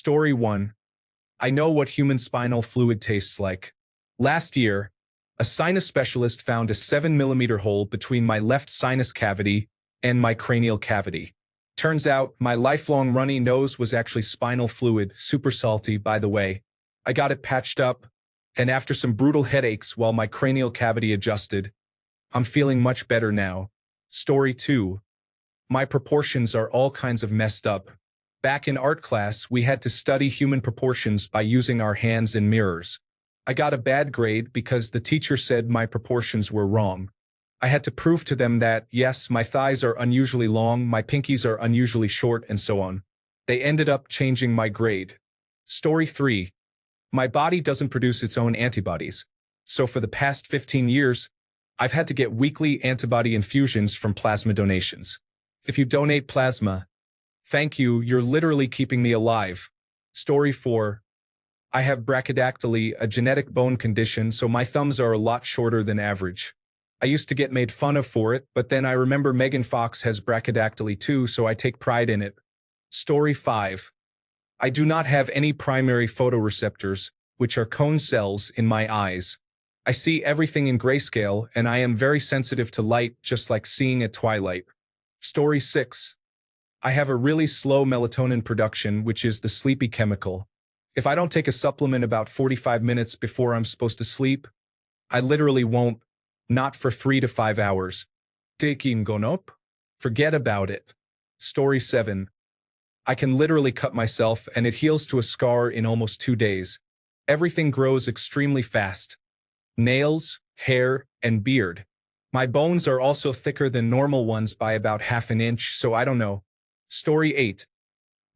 Story 1. I know what human spinal fluid tastes like. Last year, a sinus specialist found a 7 mm hole between my left sinus cavity and my cranial cavity. Turns out, my lifelong runny nose was actually spinal fluid, super salty, by the way. I got it patched up, and after some brutal headaches while my cranial cavity adjusted, I'm feeling much better now. Story 2. My proportions are all kinds of messed up. Back in art class, we had to study human proportions by using our hands in mirrors. I got a bad grade because the teacher said my proportions were wrong. I had to prove to them that, yes, my thighs are unusually long, my pinkies are unusually short, and so on. They ended up changing my grade. Story 3. My body doesn't produce its own antibodies. So for the past 15 years, I've had to get weekly antibody infusions from plasma donations. If you donate plasma, thank you, you're literally keeping me alive. Story 4. I have brachydactyly, a genetic bone condition, so my thumbs are a lot shorter than average. I used to get made fun of for it, but then I remember Megan Fox has brachydactyly too, so I take pride in it. Story 5. I do not have any primary photoreceptors, which are cone cells, in my eyes. I see everything in grayscale, and I am very sensitive to light, just like seeing at twilight. Story 6. I have a really slow melatonin production, which is the sleepy chemical. If I don't take a supplement about 45 minutes before I'm supposed to sleep, I literally won't. Not for 3 to 5 hours. Taking gonop? Forget about it. Story 7. I can literally cut myself and it heals to a scar in almost 2 days. Everything grows extremely fast. Nails, hair, and beard. My bones are also thicker than normal ones by about half an inch, so I don't know. Story 8.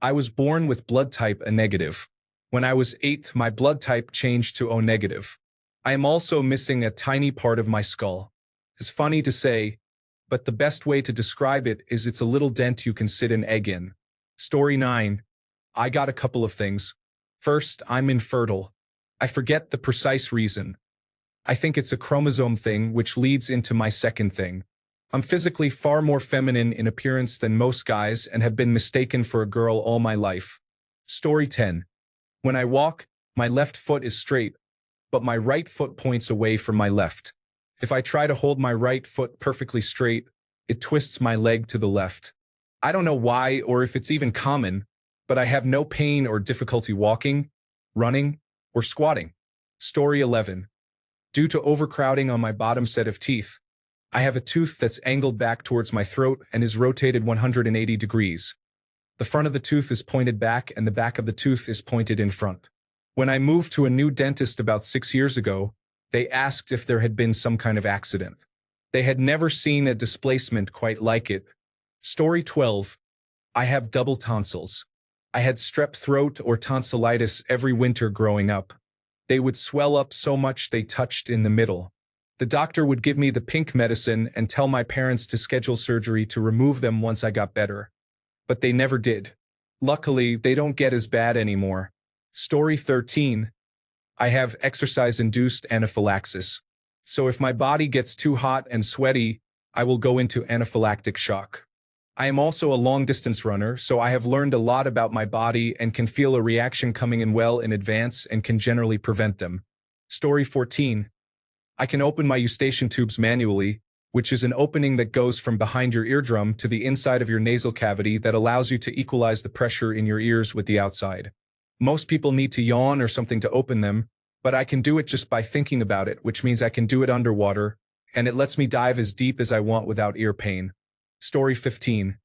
I was born with blood type A negative. When I was 8, my blood type changed to O negative. I am also missing a tiny part of my skull. It's funny to say, but the best way to describe it is it's a little dent you can sit an egg in. Story 9. I got a couple of things. First, I'm infertile. I forget the precise reason. I think it's a chromosome thing, which leads into my second thing. I'm physically far more feminine in appearance than most guys and have been mistaken for a girl all my life. Story 10. When I walk, my left foot is straight, but my right foot points away from my left. If I try to hold my right foot perfectly straight, it twists my leg to the left. I don't know why or if it's even common, but I have no pain or difficulty walking, running, or squatting. Story 11. Due to overcrowding on my bottom set of teeth, I have a tooth that's angled back towards my throat and is rotated 180 degrees. The front of the tooth is pointed back and the back of the tooth is pointed in front. When I moved to a new dentist about 6 years ago, they asked if there had been some kind of accident. They had never seen a displacement quite like it. Story 12. I have double tonsils. I had strep throat or tonsillitis every winter growing up. They would swell up so much they touched in the middle. The doctor would give me the pink medicine and tell my parents to schedule surgery to remove them once I got better. But they never did. Luckily, they don't get as bad anymore. Story 13. I have exercise-induced anaphylaxis. So if my body gets too hot and sweaty, I will go into anaphylactic shock. I am also a long-distance runner, so I have learned a lot about my body and can feel a reaction coming in well in advance and can generally prevent them. Story 14. I can open my eustachian tubes manually, which is an opening that goes from behind your eardrum to the inside of your nasal cavity that allows you to equalize the pressure in your ears with the outside. Most people need to yawn or something to open them, but I can do it just by thinking about it, which means I can do it underwater, and it lets me dive as deep as I want without ear pain. Story 15.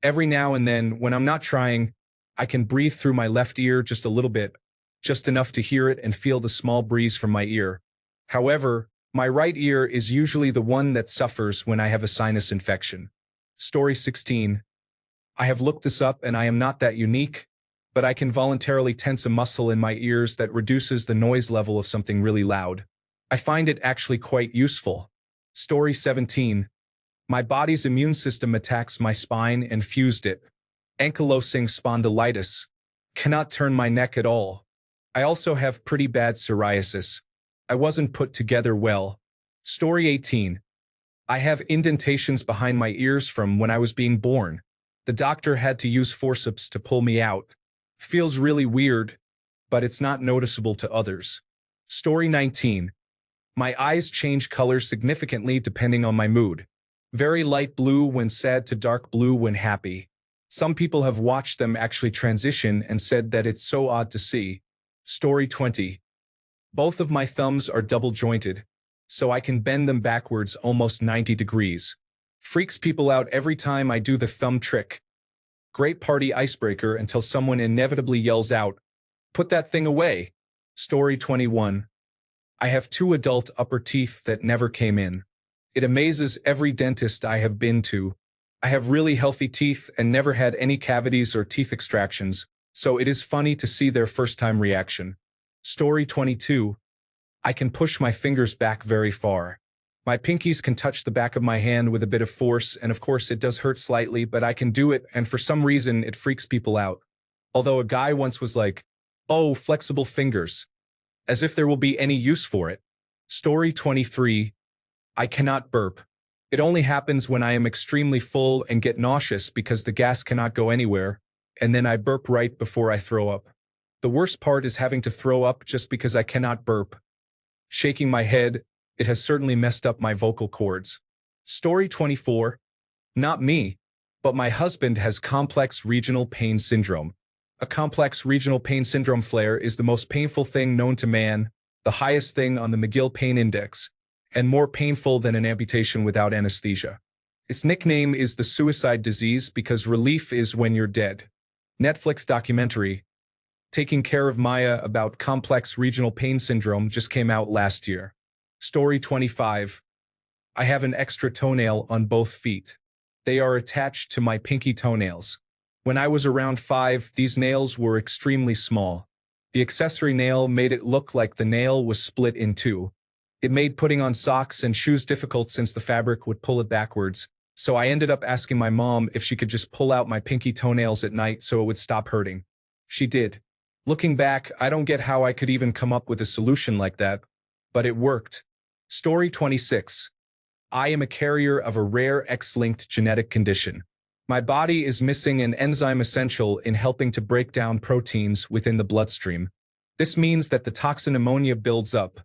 Every now and then, when I'm not trying, I can breathe through my left ear just a little bit, just enough to hear it and feel the small breeze from my ear. However, my right ear is usually the one that suffers when I have a sinus infection. Story 16. I have looked this up and I am not that unique, but I can voluntarily tense a muscle in my ears that reduces the noise level of something really loud. I find it actually quite useful. Story 17. My body's immune system attacks my spine and fused it. Ankylosing spondylitis. Cannot turn my neck at all. I also have pretty bad psoriasis. I wasn't put together well. Story 18. I have indentations behind my ears from when I was being born. The doctor had to use forceps to pull me out. Feels really weird, but it's not noticeable to others. Story 19. My eyes change color significantly depending on my mood. Very light blue when sad to dark blue when happy. Some people have watched them actually transition and said that it's so odd to see. Story 20. Both of my thumbs are double jointed, so I can bend them backwards almost 90 degrees. Freaks people out every time I do the thumb trick. Great party icebreaker until someone inevitably yells out, "Put that thing away." Story 21. I have two adult upper teeth that never came in. It amazes every dentist I have been to. I have really healthy teeth and never had any cavities or teeth extractions, so it is funny to see their first-time reaction. Story 22. I can push my fingers back very far. My pinkies can touch the back of my hand with a bit of force, and of course it does hurt slightly, but I can do it, and for some reason it freaks people out. Although a guy once was like, "Oh, flexible fingers," as if there will be any use for it. Story 23. I cannot burp. It only happens when I am extremely full and get nauseous because the gas cannot go anywhere, and then I burp right before I throw up. The worst part is having to throw up just because I cannot burp. Shaking my head, it has certainly messed up my vocal cords. Story 24. Not me, but my husband has complex regional pain syndrome. A complex regional pain syndrome flare is the most painful thing known to man, the highest thing on the McGill Pain Index, and more painful than an amputation without anesthesia. Its nickname is the suicide disease because relief is when you're dead. Netflix documentary, Taking Care of Maya about complex regional pain syndrome just came out last year. Story 25. I have an extra toenail on both feet. They are attached to my pinky toenails. When I was around 5, these nails were extremely small. The accessory nail made it look like the nail was split in two. It made putting on socks and shoes difficult since the fabric would pull it backwards, so I ended up asking my mom if she could just pull out my pinky toenails at night so it would stop hurting. She did. Looking back, I don't get how I could even come up with a solution like that, but it worked. Story 26. I am a carrier of a rare X-linked genetic condition. My body is missing an enzyme essential in helping to break down proteins within the bloodstream. This means that the toxin ammonia builds up,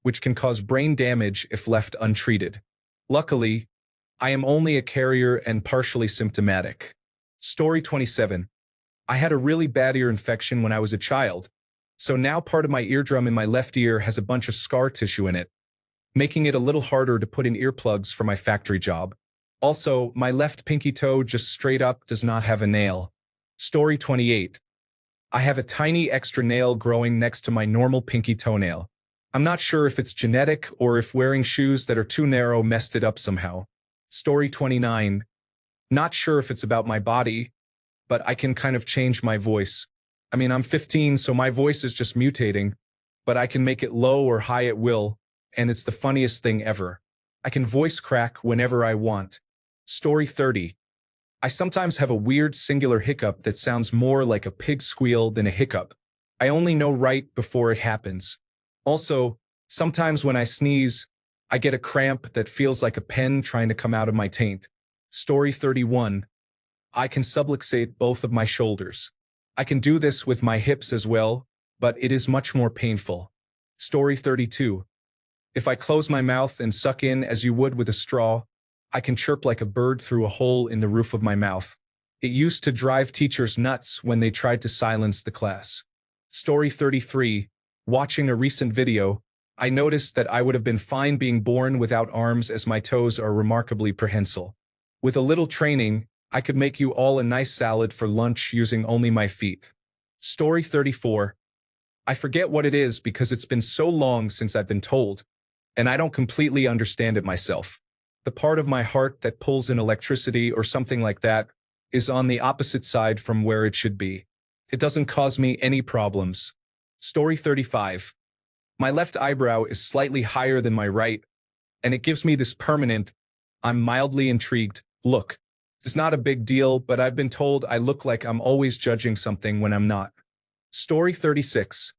which can cause brain damage if left untreated. Luckily, I am only a carrier and partially symptomatic. Story 27. I had a really bad ear infection when I was a child, so now part of my eardrum in my left ear has a bunch of scar tissue in it, making it a little harder to put in earplugs for my factory job. Also, my left pinky toe just straight up does not have a nail. Story 28. I have a tiny extra nail growing next to my normal pinky toenail. I'm not sure if it's genetic or if wearing shoes that are too narrow messed it up somehow. Story 29. Not sure if it's about my body, but I can kind of change my voice. I mean, I'm 15, so my voice is just mutating, but I can make it low or high at will, and it's the funniest thing ever. I can voice crack whenever I want. Story 30. I sometimes have a weird singular hiccup that sounds more like a pig squeal than a hiccup. I only know right before it happens. Also, sometimes when I sneeze, I get a cramp that feels like a pen trying to come out of my taint. Story 31. I can subluxate both of my shoulders. I can do this with my hips as well, but it is much more painful. Story 32. If I close my mouth and suck in as you would with a straw, I can chirp like a bird through a hole in the roof of my mouth. It used to drive teachers nuts when they tried to silence the class. Story 33. Watching a recent video, I noticed that I would have been fine being born without arms as my toes are remarkably prehensile. With a little training, I could make you all a nice salad for lunch using only my feet. Story 34. I forget what it is because it's been so long since I've been told, and I don't completely understand it myself. The part of my heart that pulls in electricity or something like that is on the opposite side from where it should be. It doesn't cause me any problems. Story 35. My left eyebrow is slightly higher than my right, and it gives me this permanent, I'm mildly intrigued, look. It's not a big deal, but I've been told I look like I'm always judging something when I'm not. Story 36.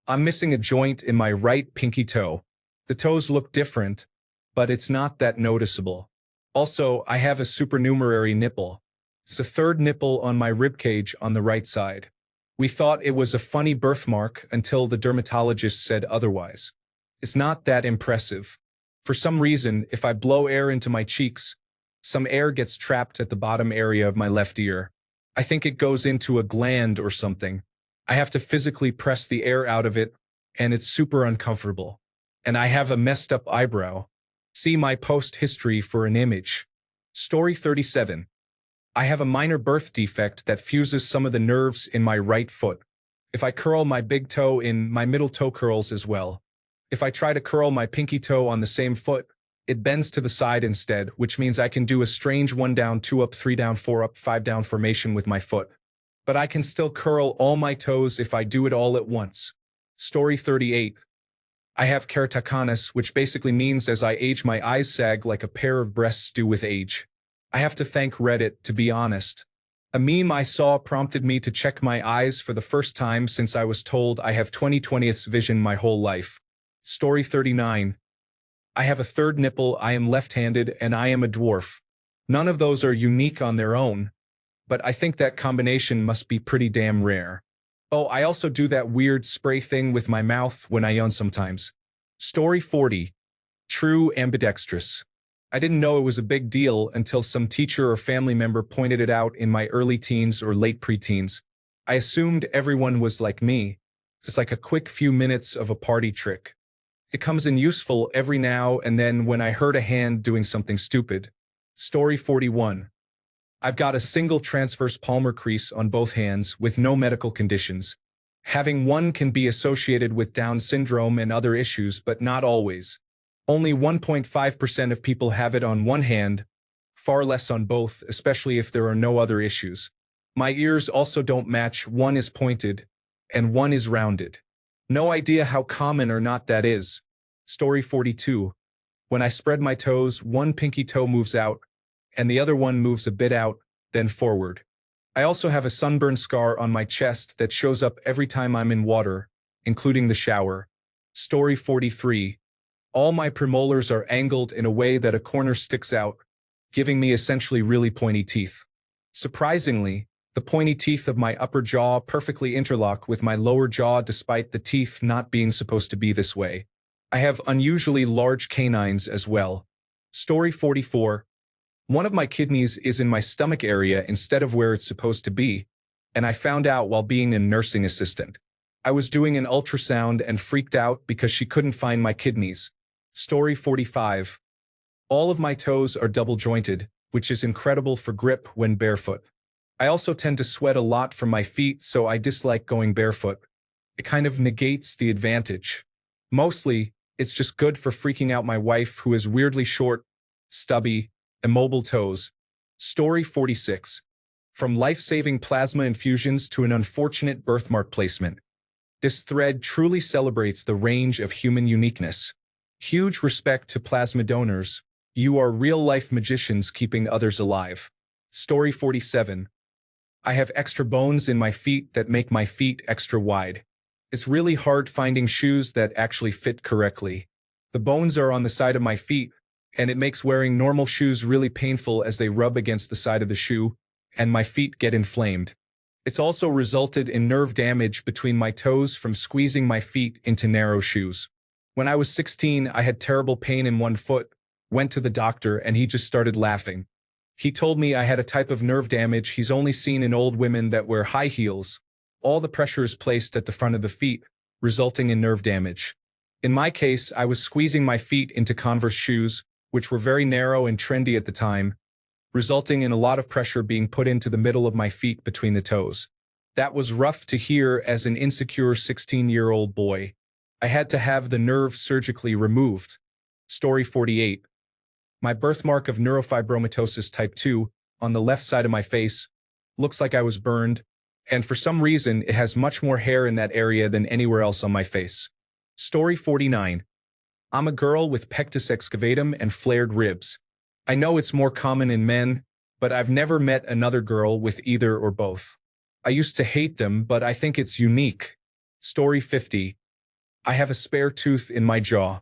I'm missing a joint in my right pinky toe. The toes look different, but it's not that noticeable. Also, I have a supernumerary nipple. It's a third nipple on my ribcage on the right side. We thought it was a funny birthmark until the dermatologist said otherwise. It's not that impressive. For some reason, if I blow air into my cheeks, some air gets trapped at the bottom area of my left ear. I think it goes into a gland or something. I have to physically press the air out of it, and it's super uncomfortable. And I have a messed up eyebrow. See my post history for an image. Story 37. I have a minor birth defect that fuses some of the nerves in my right foot. If I curl my big toe in, my middle toe curls as well. If I try to curl my pinky toe on the same foot, it bends to the side instead, which means I can do a strange 1 down, 2 up, 3 down, 4 up, 5 down formation with my foot. But I can still curl all my toes if I do it all at once. Story 38. I have keratoconus, which basically means as I age my eyes sag like a pair of breasts do with age. I have to thank Reddit, to be honest. A meme I saw prompted me to check my eyes for the first time since I was told I have 20/20th vision my whole life. Story 39. I have a third nipple, I am left-handed, and I am a dwarf. None of those are unique on their own, but I think that combination must be pretty damn rare. Oh, I also do that weird spray thing with my mouth when I yawn sometimes. Story 40. True ambidextrous. I didn't know it was a big deal until some teacher or family member pointed it out in my early teens or late preteens. I assumed everyone was like me, just like a quick few minutes of a party trick. It comes in useful every now and then when I hurt a hand doing something stupid. Story 41. I've got a single transverse palmar crease on both hands with no medical conditions. Having one can be associated with Down syndrome and other issues, but not always. Only 1.5% of people have it on one hand, far less on both, especially if there are no other issues. My ears also don't match, one is pointed, and one is rounded. No idea how common or not that is. Story 42. When I spread my toes, one pinky toe moves out, and the other one moves a bit out, then forward. I also have a sunburn scar on my chest that shows up every time I'm in water, including the shower. Story 43. All my premolars are angled in a way that a corner sticks out, giving me essentially really pointy teeth. Surprisingly, the pointy teeth of my upper jaw perfectly interlock with my lower jaw despite the teeth not being supposed to be this way. I have unusually large canines as well. Story 44. One of my kidneys is in my stomach area instead of where it's supposed to be, and I found out while being a nursing assistant. I was doing an ultrasound and freaked out because she couldn't find my kidneys. Story 45. All of my toes are double jointed, which is incredible for grip when barefoot. I also tend to sweat a lot from my feet, so I dislike going barefoot. It kind of negates the advantage. Mostly, it's just good for freaking out my wife, who has weirdly short, stubby, immobile toes. Story 46. From life-saving plasma infusions to an unfortunate birthmark placement. This thread truly celebrates the range of human uniqueness. Huge respect to plasma donors. You are real-life magicians keeping others alive. Story 47. I have extra bones in my feet that make my feet extra wide. It's really hard finding shoes that actually fit correctly. The bones are on the side of my feet, and it makes wearing normal shoes really painful as they rub against the side of the shoe, and my feet get inflamed. It's also resulted in nerve damage between my toes from squeezing my feet into narrow shoes. When I was 16, I had terrible pain in one foot, went to the doctor, and he just started laughing. He told me I had a type of nerve damage he's only seen in old women that wear high heels. All the pressure is placed at the front of the feet, resulting in nerve damage. In my case, I was squeezing my feet into Converse shoes, which were very narrow and trendy at the time, resulting in a lot of pressure being put into the middle of my feet between the toes. That was rough to hear as an insecure 16-year-old boy. I had to have the nerve surgically removed. Story 48. My birthmark of neurofibromatosis type 2, on the left side of my face, looks like I was burned, and for some reason it has much more hair in that area than anywhere else on my face. Story 49. I'm a girl with pectus excavatum and flared ribs. I know it's more common in men, but I've never met another girl with either or both. I used to hate them, but I think it's unique. Story 50. I have a spare tooth in my jaw,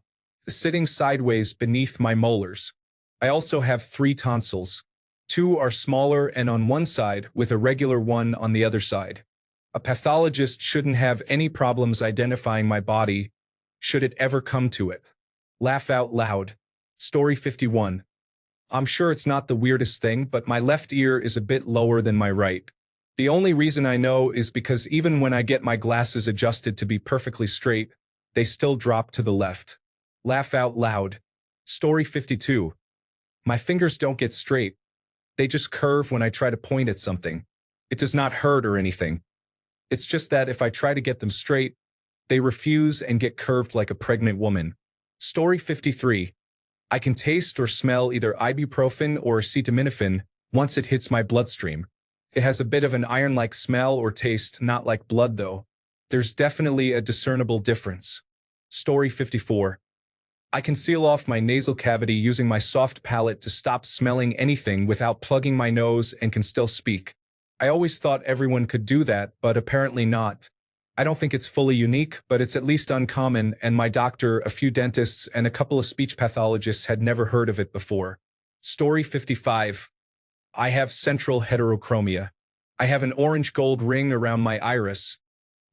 sitting sideways beneath my molars. I also have 3 tonsils. 2 are smaller and on one side with a regular one on the other side. A pathologist shouldn't have any problems identifying my body, should it ever come to it. Laugh out loud. Story 51. I'm sure it's not the weirdest thing, but my left ear is a bit lower than my right. The only reason I know is because even when I get my glasses adjusted to be perfectly straight, they still drop to the left. Laugh out loud. Story 52. My fingers don't get straight. They just curve when I try to point at something. It does not hurt or anything. It's just that if I try to get them straight, they refuse and get curved like a pregnant woman. Story 53. I can taste or smell either ibuprofen or acetaminophen once it hits my bloodstream. It has a bit of an iron-like smell or taste, not like blood though. There's definitely a discernible difference. Story 54. I can seal off my nasal cavity using my soft palate to stop smelling anything without plugging my nose and can still speak. I always thought everyone could do that, but apparently not. I don't think it's fully unique, but it's at least uncommon, and my doctor, a few dentists, and a couple of speech pathologists had never heard of it before. Story 55. I have central heterochromia. I have an orange-gold ring around my iris,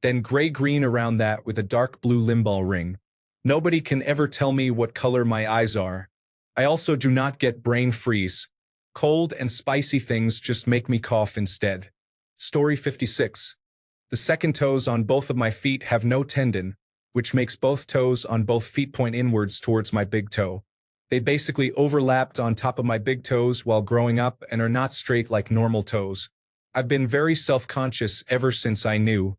then gray-green around that with a dark blue limbal ring. Nobody can ever tell me what color my eyes are. I also do not get brain freeze. Cold and spicy things just make me cough instead. Story 56. The second toes on both of my feet have no tendon, which makes both toes on both feet point inwards towards my big toe. They basically overlapped on top of my big toes while growing up and are not straight like normal toes. I've been very self-conscious ever since I knew.